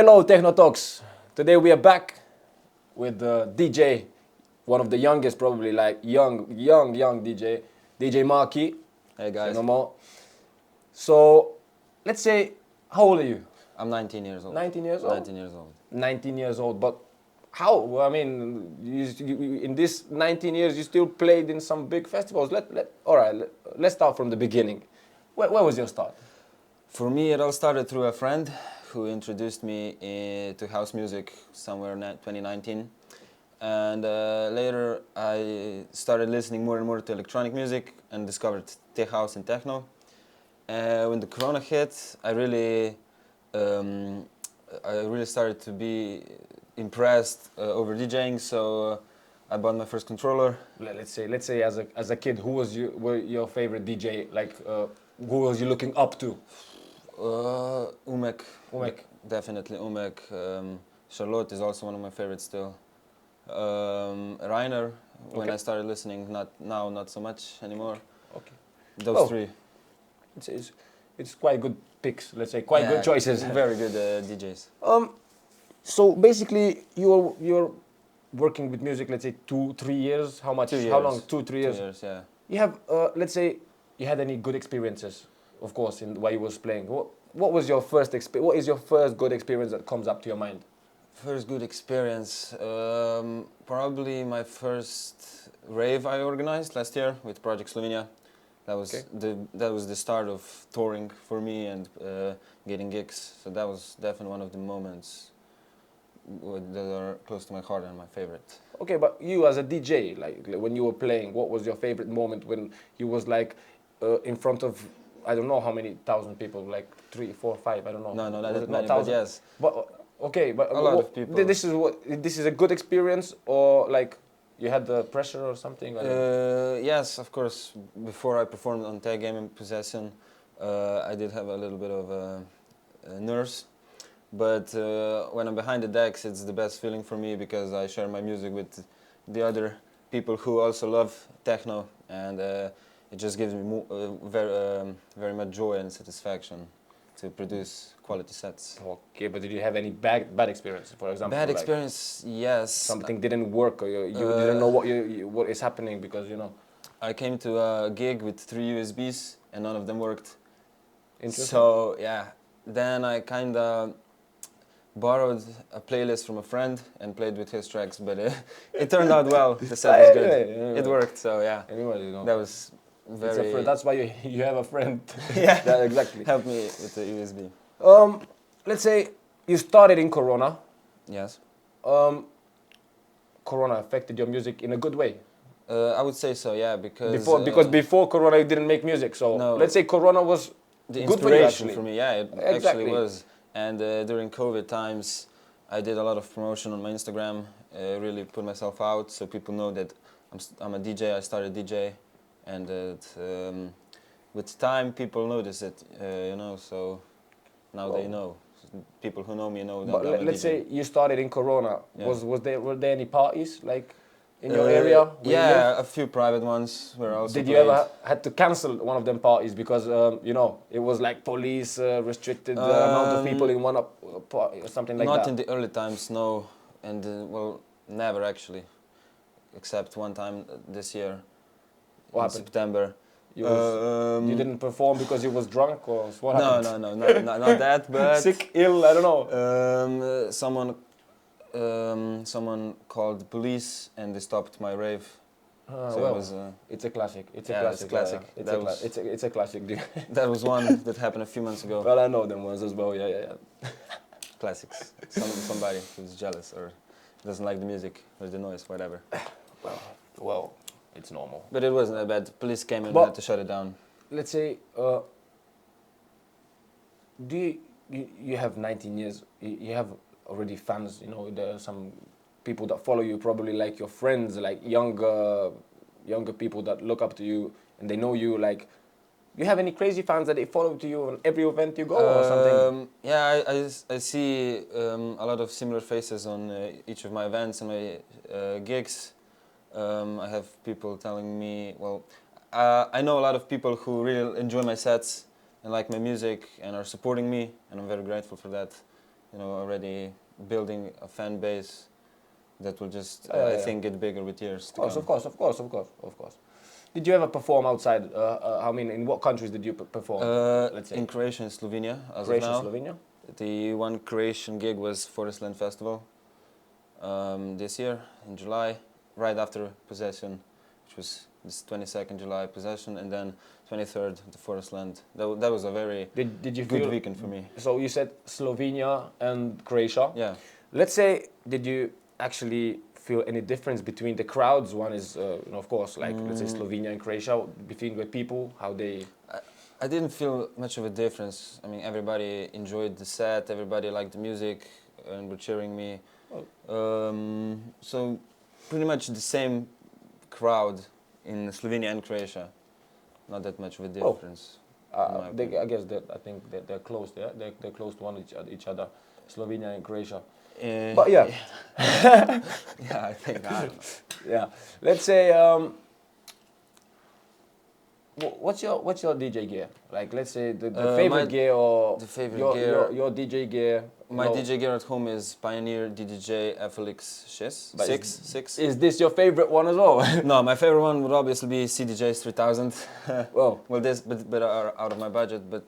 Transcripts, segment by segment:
Hello, Techno Talks. Today we are back with the DJ, one of the youngest, probably like young DJ, DJ Markyyy. Hey guys. Say no more. So, let's say, how old are you? I'm 19 years old. 19 years old? 19 years old. 19 years old, but how? Well, I mean, in this 19 years, you still played in some big festivals. Let's start from the beginning. Where was your start? For me, it all started through a friend who introduced me to house music somewhere in 2019. And later, I started listening more and more to electronic music and discovered tech house and techno. When the corona hit, I really started to be impressed over DJing, so I bought my first controller. Let's say as a kid, who was your favorite DJ? Like, who was you looking up to? Umek. Umek. Definitely Umek. Charlotte is also one of my favorites still. Reiner, when I started listening, not so much anymore. Okay. Those three. It's quite good picks, let's say, quite good choices. Very good DJs. So basically, you're working with music, let's say 2-3 years. How much? 2 years. How long? 2-3 years. 2 years, yeah. You have, let's say, you had any good experiences, of course, while you was playing. What was your first experience? What is your first good experience that comes up to your mind? First good experience, probably my first rave I organized last year with Project Slovenia. That was the start of touring for me and getting gigs. So that was definitely one of the moments that are close to my heart and my favorite. Okay, but you as a DJ, like when you were playing, what was your favorite moment when you was like in front of, I don't know how many thousand people, like 3, 4, 5, I don't know. No, not that many, but yes. But okay, but a lot of people. This is a good experience, or like you had the pressure or something? Yes, of course. Before I performed on Tag Game in Possession, I did have a little bit of nerves. But when I'm behind the decks, it's the best feeling for me because I share my music with the other people who also love techno, and it just gives me very much joy and satisfaction to produce quality sets. Okay, but did you have any bad experience, for example? Bad experience, yes. Something didn't work, or you didn't know what is happening because, you know. I came to a gig with 3 USBs and none of them worked. Interesting. So yeah, then I kind of borrowed a playlist from a friend and played with his tracks, but it turned out well. The set was good. Anyway. It worked, so yeah. Anyway, you know. That was very... That's why you have a friend. Yeah, exactly. Help me with the USB. Let's say you started in Corona. Yes. Corona affected your music in a good way. I would say so, yeah, because... Before Corona you didn't make music, so no, let's say Corona was the good for you, inspiration actually. for me, yeah, it actually was. And during COVID times, I did a lot of promotion on my Instagram, really put myself out so people know that I'm a DJ, I started DJ, and with time people notice it, you know, so now they know. People who know me know that I'm a DJ. Let's say you started in Corona, yeah. were there any parties, like, in your area? Yeah, a few private ones were also Did you ever had to cancel one of them parties because, you know, it was like police restricted the amount of people in one party or something like that? Not in the early times, no. And, well, never actually. Except one time this year, in September. You didn't perform because you was drunk, or what happened? No, not that, but... Sick, ill, I don't know. Someone called the police and they stopped my rave. So well, it was, it's a classic. It's a classic. It's a classic. That was one that happened a few months ago. Well, I know them ones as well. Yeah. Classics. Somebody who's jealous or doesn't like the music or the noise, whatever. Well, it's normal. But it wasn't that bad. The police came and had to shut it down. Let's say, you have 19 years. You have already fans, you know, there are some people that follow you, probably like your friends, like younger people that look up to you and they know you. Like, you have any crazy fans that they follow to you on every event you go or something? Yeah, I see a lot of similar faces on each of my events and my gigs. I have people telling me, well, I know a lot of people who really enjoy my sets and like my music and are supporting me, and I'm very grateful for that. already building a fan base that will just, I think, get bigger with years to come. Of course. Did you ever perform outside? In what countries did you perform? Let's say in Croatia and Slovenia, as Croatia, of now. Slovenia. The one Croatian gig was Forestland Festival this year in July, right after Possession, which was this 22nd July Possession, and then 23rd the Forestland. That was a very Did you good weekend for me. So you said Slovenia and Croatia. Yeah. Let's say, did you actually feel any difference between the crowds? One is, of course, like let's say Slovenia and Croatia, between the people, how they. I didn't feel much of a difference. I mean, everybody enjoyed the set, everybody liked the music, and were cheering me. So pretty much the same crowd in Slovenia and Croatia. Not that much of a difference. I guess I think that they're close. Yeah, they're close to each other, Slovenia and Croatia. But yeah, yeah, I think. I don't know. Yeah, let's say. What's your DJ gear? Like, let's say the favorite gear or the favorite gear. Your DJ gear. My DJ gear at home is Pioneer DDJ FLX 6. Is this your favorite one as well? No, my favorite one would obviously be CDJ's 3000. Well, this but are out of my budget. But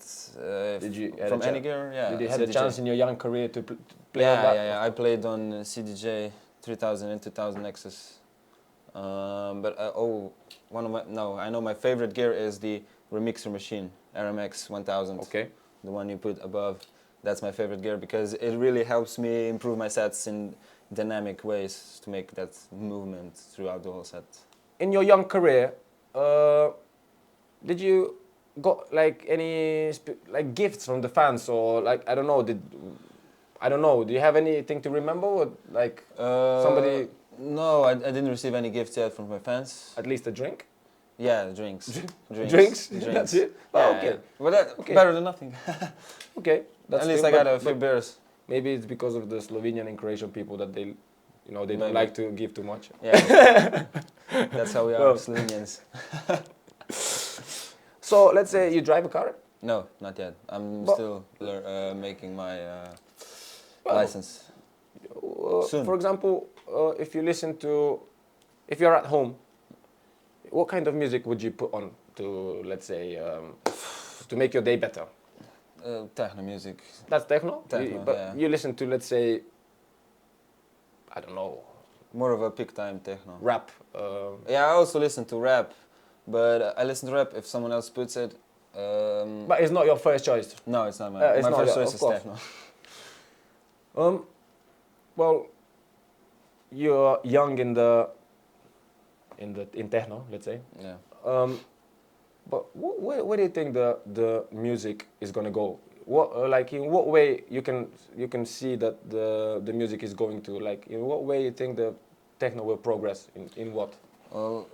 did you from any gear? Yeah. Did you have a chance in your young career to play on that? Yeah. I played on CDJ 3000 and 2000 Nexus. I know my favorite gear is the remixer machine, RMX 1000. Okay. The one you put above. That's my favorite gear because it really helps me improve my sets in dynamic ways to make that movement throughout the whole set. In your young career, did you got like any gifts from the fans, or like I don't know? Do you have anything to remember? Or, like somebody? No, I didn't receive any gifts yet from my fans. At least a drink? Yeah, drinks. Drinks? That's it? Oh, okay. Yeah. Well, better than nothing. Okay. At least I got a few beers. Maybe it's because of the Slovenian and Croatian people that they don't like to give too much. Yeah. That's how we are, Slovenians. So let's say you drive a car? No, not yet. I'm still making my license. Soon. For example, if you're at home, what kind of music would you put on to, let's say, to make your day better? Techno music. That's techno? But you listen to, let's say, I don't know. More of a peak time techno. Rap. Yeah, I also listen to rap, but I listen to rap if someone else puts it. But it's not your first choice? No, it's not my first choice is techno. Well, you're young in techno, let's say. Yeah. But where do you think the music is gonna go? In what way you can see that the music is going to? Like, in what way you think the techno will progress? In what? Well,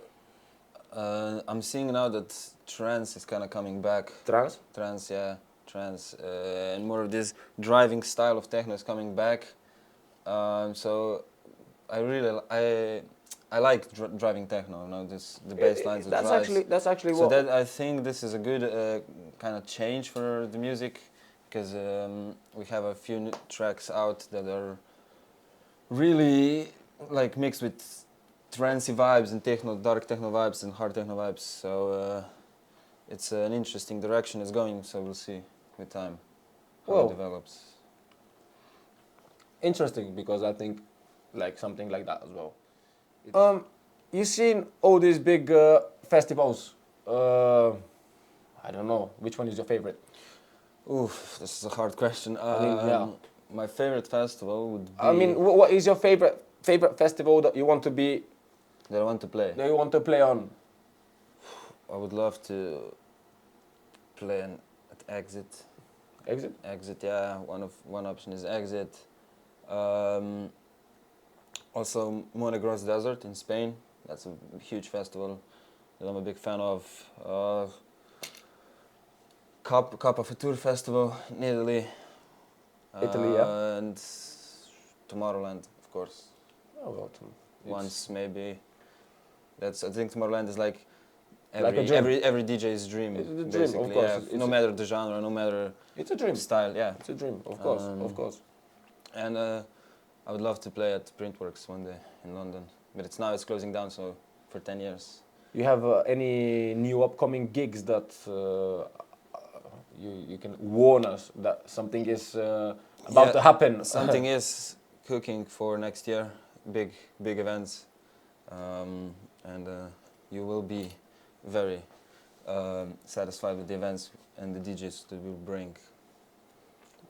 I'm seeing now that trance is kind of coming back. Trance? Trance, yeah, trance, and more of this driving style of techno is coming back. So I like driving techno. The bass lines. That's actually so what. So I think this is a good kind of change for the music, because we have a few tracks out that are really like mixed with trancey vibes and dark techno vibes and hard techno vibes. So it's an interesting direction it's going. So we'll see with time how it develops. Interesting, because I think like something like that as well. You've seen all these big festivals. I don't know, which one is your favorite? Oof, this is a hard question. My favorite festival would be... I mean, what is your favorite festival that you want to be... That I want to play? That you want to play on? I would love to play at Exit. Exit? Exit, yeah. One option is Exit. Also Monegros Desert in Spain. That's a huge festival that I'm a big fan of. Capa Future Festival in Italy. Italy, yeah. And Tomorrowland, of course. Oh, well, once maybe. I think Tomorrowland is like every DJ's dream. It's a dream, of course. Yeah, no matter the genre, no matter it's a dream style. Yeah, it's a dream, of course, of course. And I would love to play at Printworks one day in London, but it's closing down, so for 10 years. You have any new upcoming gigs that you can warn us that something is about to happen? Something is cooking for next year, big events, and you will be very satisfied with the events and the DJs that we will bring.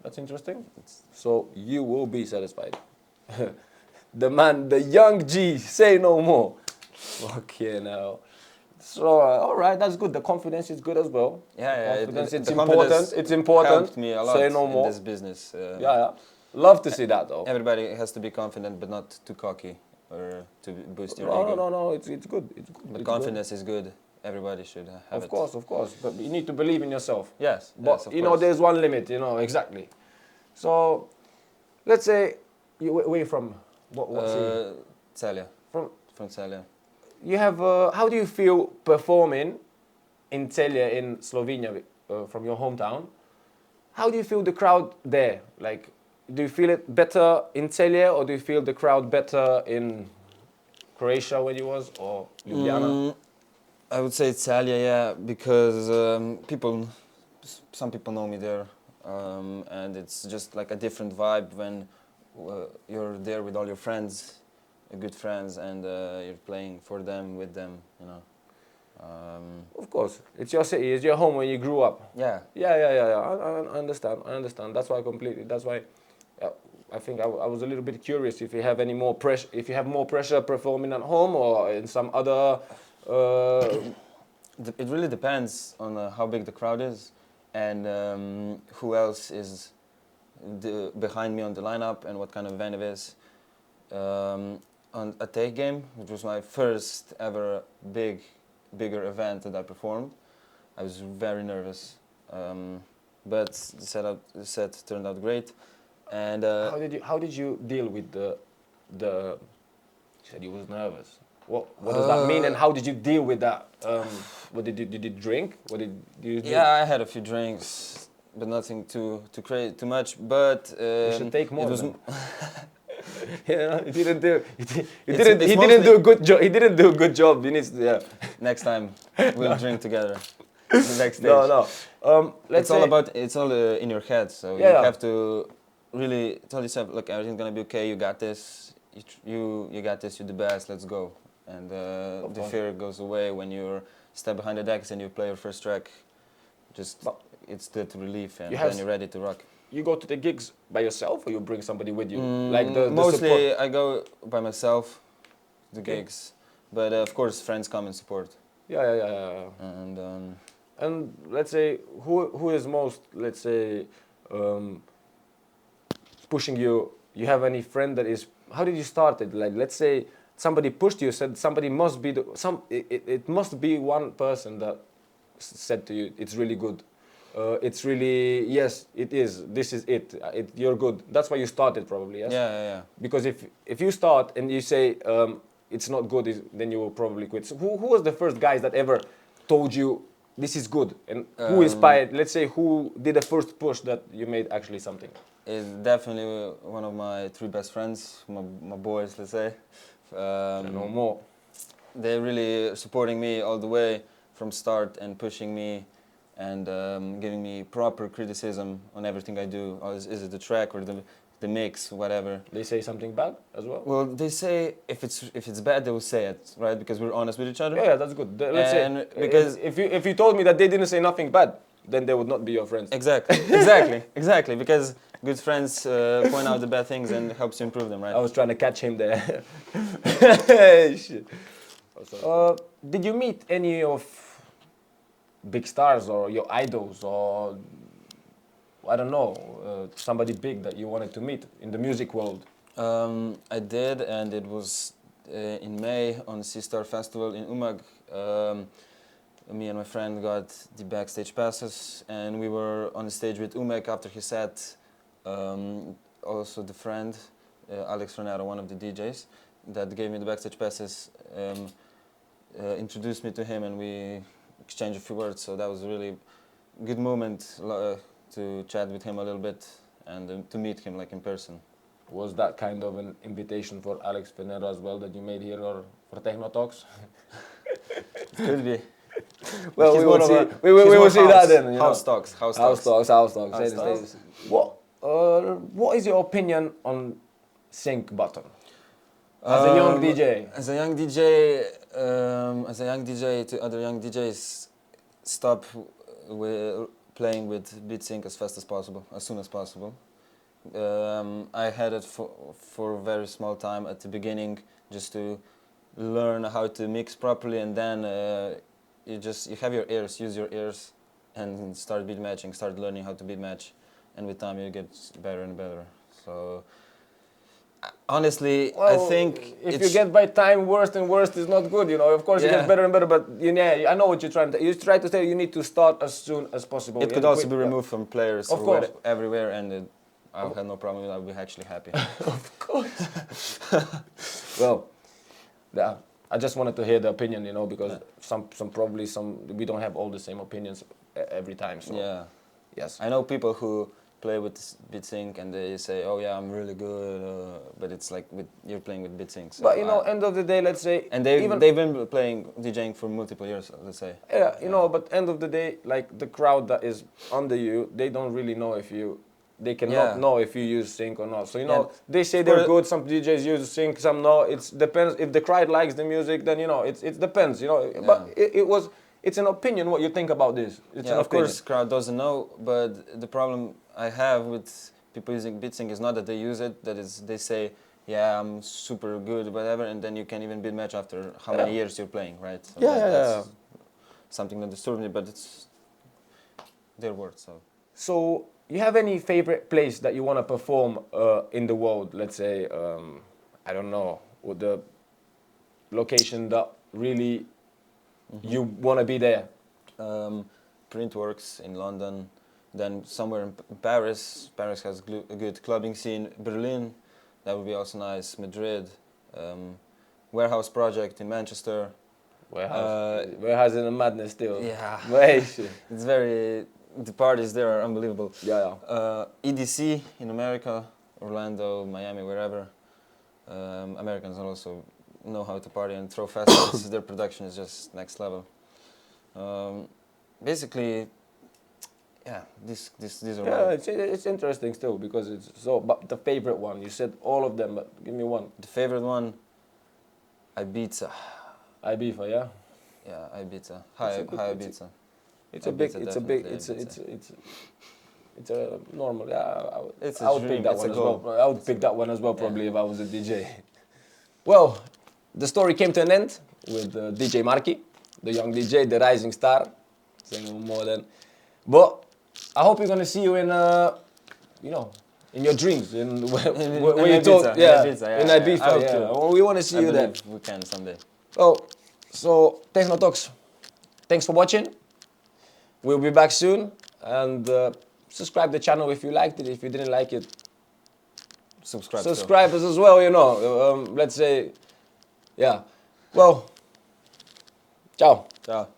That's interesting. So you will be satisfied. The man, the young G, say no more. Okay, now. So, all right, that's good. The confidence is good as well. Yeah, confidence, it's the important. confidence It's important. Helped me a lot say no more. in this business. Yeah. Love to see that, though. Everybody has to be confident, but not too cocky or to boost your ego. No. It's good. It's good. But it's confidence is good. Everybody should have it. Of course. But you need to believe in yourself. Yes. But you know, there's one limit. You know exactly. So, let's say where from? What city? Celje. From Celje. You have. How do you feel performing in Celje in Slovenia from your hometown? How do you feel the crowd there? Like, do you feel it better in Celje, or do you feel the crowd better in Croatia when you was, or Ljubljana? I would say Celje, yeah, because some people know me there, and it's just like a different vibe when you're there with all your friends, good friends, and you're playing for them, with them, you know. Of course, it's your city, it's your home when you grew up. Yeah. I understand. That's why I think I was a little bit curious if you have any more pressure, if you have more pressure performing at home or in some other. It really depends on how big the crowd is, and who else is behind me on the lineup, and what kind of event it is. On a take game, which was my first ever bigger event that I performed, I was very nervous, but the set turned out great. And how did you deal with the? You said you was nervous. What does that mean, and how did you deal with that? What did you drink? What did you do? Yeah, I had a few drinks, but nothing too much. But you should take more. Yeah, he didn't do a good job. He didn't do a good job. He needs to, yeah. Next time we'll drink together. The next stage. No. It's all in your head. So you have to really tell yourself, look, everything's gonna be okay. You got this. You got this. You're the best. Let's go. And the fear goes away when you step behind the decks and you play your first track. It's the relief, and then you're ready to rock. You go to the gigs by yourself, or you bring somebody with you? Mostly support? I go by myself, the gigs, but of course friends come and support. Yeah. And let's say who is most, let's say, pushing you? You have any friend that is? How did you start it? Like, let's say somebody pushed you, said somebody must be it must be one person that said to you, it's really good. It's really, yes, it is. This is it. You're good. That's why you started, probably. Yes. Yeah. Because if you start and you say it's not good, then you will probably quit. So who was the first guys that ever told you this is good, and who inspired? Let's say who did the first push that you made actually something. It's definitely one of my 3 best friends, my boys, let's say. No more. They're really supporting me all the way from start and pushing me. And giving me proper criticism on everything I do. Is it the track or the mix, whatever? They say something bad as well? Well, they say if it's bad, they will say it, right? Because we're honest with each other. Yeah, that's good. Let's say because if you told me that they didn't say nothing bad, then they would not be your friends. Exactly. Because good friends point out the bad things and helps you improve them, right? I was trying to catch him there. Shit. Did you meet any of big stars or your idols, or I don't know, somebody big that you wanted to meet in the music world? I did, and it was in May on Sea Star Festival in Umag. Me and my friend got the backstage passes, and we were on the stage with Umek after his set. Also the friend, Alex Renaro, one of the DJs, that gave me the backstage passes, introduced me to him, and we exchanged a few words. So that was a really good moment to chat with him a little bit and to meet him like in person. Was that kind of an invitation for Alex Pinero as well that you made here or for Techno Talks? It could be. Well, He's we more will of see. a- We will he's see more that then. You House know. talks. House House talks. talks. House talks. House Say talks. this. What is your opinion on sync button? As a young DJ. As a young DJ to other young DJs, stop playing with beat sync as fast as possible, as soon as possible. I had it for a very small time at the beginning, just to learn how to mix properly, and then you have your ears, use your ears, and start beat matching, start learning how to beat match, and with time you get better and better. So. Honestly, Well, I think if you get by time worse and worse, it's not good. You know, of course, you get better and better, but I know what you're trying to. You try to say you need to start as soon as possible. It could also be removed from players of course. everywhere, and I had no problem with that. I'll be actually happy. Of course. Well, yeah, I just wanted to hear the opinion, you know, because some we don't have all the same opinions every time. So Yeah. Yes. I know people who play with beat sync and they say, "Oh yeah, I'm really good," but it's like you're playing with beat sync. So but you know, end of the day, let's say, and they've been playing DJing for multiple years, let's say. Yeah, you know, but end of the day, like the crowd that is under you, they don't really know they cannot know if you use sync or not. So you know, they say they're good. Some DJs use sync, some no. It depends. If the crowd likes the music, then you know, it depends. You know, but it's an opinion. What you think about this? It's an of opinion. course, crowd doesn't know, but the problem I have with people using beat sync is not that they use it, that is they say, yeah, I'm super good, whatever, and then you can't even beat match after how many years you're playing, right? So that's something that disturbs me, but it's their words. So you have any favorite place that you want to perform in the world? Let's say, I don't know, with the location that really you want to be there. Printworks in London, then somewhere in Paris. Paris has a good clubbing scene. Berlin, that would be also nice. Madrid, Warehouse Project in Manchester. Warehouse in a madness still. Yeah. It's the parties there are unbelievable. Yeah. EDC in America, Orlando, Miami, wherever. Americans also know how to party and throw festivals. Their production is just next level. Basically, these are. It's interesting still because it's so. But the favorite one, you said all of them, but give me one. The favorite one, Ibiza. Ibiza, yeah. Yeah, Ibiza. Hi Ibiza. It's a normal. Yeah, I would pick that one as well. I would pick that one as well probably if I was a DJ. Well, the story came to an end with DJ Markyyy, the young DJ, the rising star. Saying no more than, but I hope we're gonna see you in in your dreams, in you talk, in Ibiza. We want to see you there. We can someday. Oh, so Techno Talks. Thanks for watching. We'll be back soon, and subscribe the channel if you liked it. If you didn't like it, subscribe us as well. You know, let's say, yeah. Well, ciao. Ciao.